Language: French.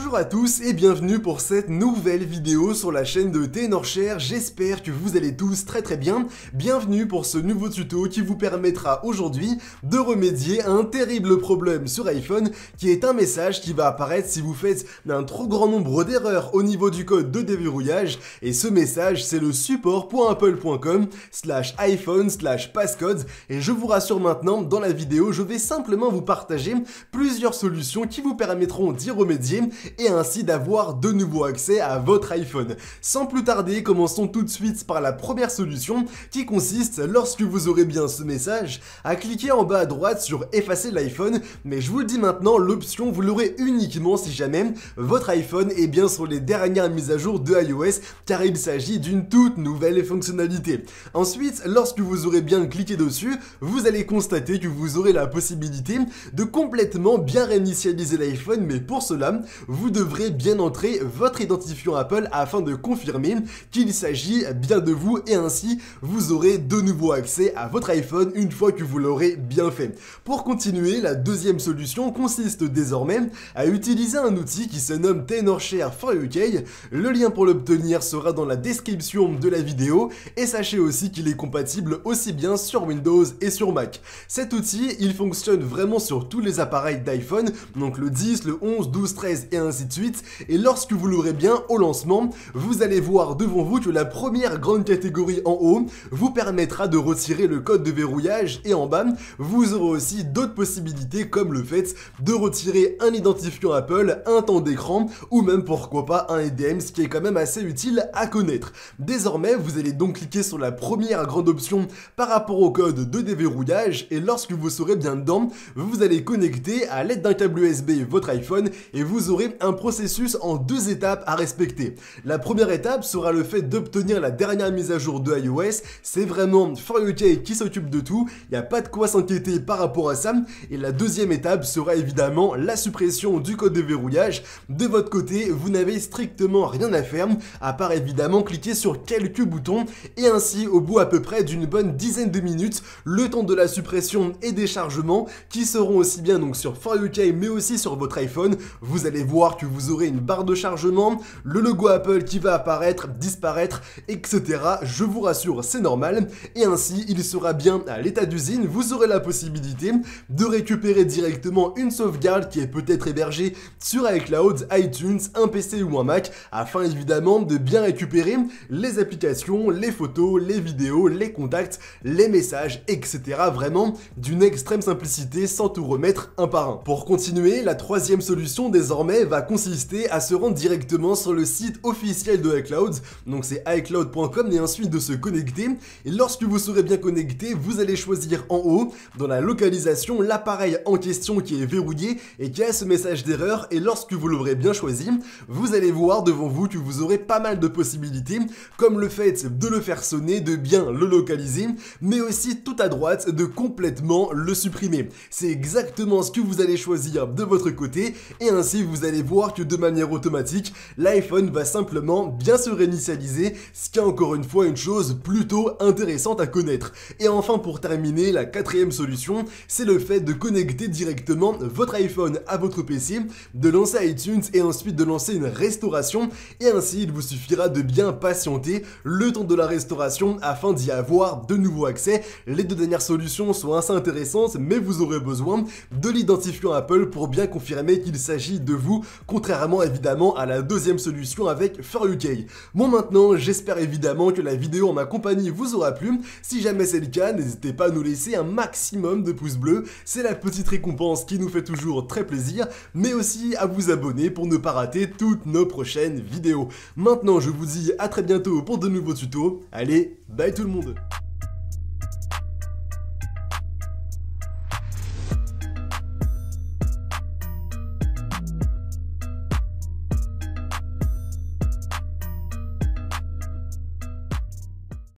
Bonjour à tous et bienvenue pour cette nouvelle vidéo sur la chaîne de Tenorshare. J'espère que vous allez tous très bien. Bienvenue pour ce nouveau tuto qui vous permettra aujourd'hui de remédier à un terrible problème sur iPhone qui est un message qui va apparaître si vous faites un trop grand nombre d'erreurs au niveau du code de déverrouillage, et ce message c'est le support.apple.com/iphone/passcodes. Et je vous rassure maintenant, dans la vidéo je vais simplement vous partager plusieurs solutions qui vous permettront d'y remédier et ainsi d'avoir de nouveau accès à votre iPhone. Sans plus tarder, commençons tout de suite par la première solution qui consiste, lorsque vous aurez bien ce message, à cliquer en bas à droite sur effacer l'iPhone. Mais je vous le dis maintenant, l'option vous l'aurez uniquement si jamais votre iPhone est bien sur les dernières mises à jour de iOS, car il s'agit d'une toute nouvelle fonctionnalité. Ensuite, lorsque vous aurez bien cliqué dessus, vous allez constater que vous aurez la possibilité de complètement bien réinitialiser l'iPhone, mais pour cela, vous devrez bien entrer votre identifiant Apple afin de confirmer qu'il s'agit bien de vous, et ainsi vous aurez de nouveau accès à votre iPhone une fois que vous l'aurez bien fait. Pour continuer, la deuxième solution consiste désormais à utiliser un outil qui se nomme Tenorshare for UK. Le lien pour l'obtenir sera dans la description de la vidéo, et sachez aussi qu'il est compatible aussi bien sur Windows et sur Mac. Cet outil, il fonctionne vraiment sur tous les appareils d'iPhone, donc le 10, le 11, 12, 13 et ainsi de suite, et lorsque vous l'aurez bien au lancement, vous allez voir devant vous que la première grande catégorie en haut vous permettra de retirer le code de verrouillage, et en bas, vous aurez aussi d'autres possibilités comme le fait de retirer un identifiant Apple, un temps d'écran, ou même pourquoi pas un EDM, ce qui est quand même assez utile à connaître. Désormais, vous allez donc cliquer sur la première grande option par rapport au code de déverrouillage, et lorsque vous serez bien dedans, vous allez connecter à l'aide d'un câble USB votre iPhone, et vous aurez un processus en deux étapes à respecter. La première étape sera le fait d'obtenir la dernière mise à jour de iOS. C'est vraiment For UK qui s'occupe de tout, il n'y a pas de quoi s'inquiéter par rapport à ça. Et la deuxième étape sera évidemment la suppression du code de verrouillage. De votre côté, vous n'avez strictement rien à faire, à part évidemment cliquer sur quelques boutons, et ainsi au bout à peu près d'une bonne dizaine de minutes, le temps de la suppression et des chargements qui seront aussi bien donc sur For UK mais aussi sur votre iPhone, vous allez voir que vous aurez une barre de chargement, le logo Apple qui va apparaître, disparaître, etc. Je vous rassure, c'est normal, et ainsi il sera bien à l'état d'usine. Vous aurez la possibilité de récupérer directement une sauvegarde qui est peut-être hébergée sur iCloud, iTunes, un PC ou un Mac, afin évidemment de bien récupérer les applications, les photos, les vidéos, les contacts, les messages, etc. Vraiment d'une extrême simplicité sans tout remettre un par un. Pour continuer, la troisième solution désormais va consister à se rendre directement sur le site officiel de iCloud, donc c'est iCloud.com, et ensuite de se connecter. Et lorsque vous serez bien connecté, vous allez choisir en haut, dans la localisation, l'appareil en question qui est verrouillé et qui a ce message d'erreur, et lorsque vous l'aurez bien choisi, vous allez voir devant vous que vous aurez pas mal de possibilités, comme le fait de le faire sonner, de bien le localiser, mais aussi tout à droite de complètement le supprimer. C'est exactement ce que vous allez choisir de votre côté, et ainsi vous allez voir que de manière automatique, l'iPhone va simplement bien se réinitialiser, ce qui est encore une fois une chose plutôt intéressante à connaître. Et enfin, pour terminer, la quatrième solution, c'est le fait de connecter directement votre iPhone à votre PC, de lancer iTunes et ensuite de lancer une restauration, et ainsi il vous suffira de bien patienter le temps de la restauration afin d'y avoir de nouveau accès. Les deux dernières solutions sont assez intéressantes, mais vous aurez besoin de l'identifiant Apple pour bien confirmer qu'il s'agit de vous, contrairement évidemment à la deuxième solution avec For UK. Bon, maintenant, j'espère évidemment que la vidéo en ma compagnie vous aura plu. Si jamais c'est le cas, n'hésitez pas à nous laisser un maximum de pouces bleus, c'est la petite récompense qui nous fait toujours très plaisir, mais aussi à vous abonner pour ne pas rater toutes nos prochaines vidéos. Maintenant, je vous dis à très bientôt pour de nouveaux tutos. Allez, bye tout le monde!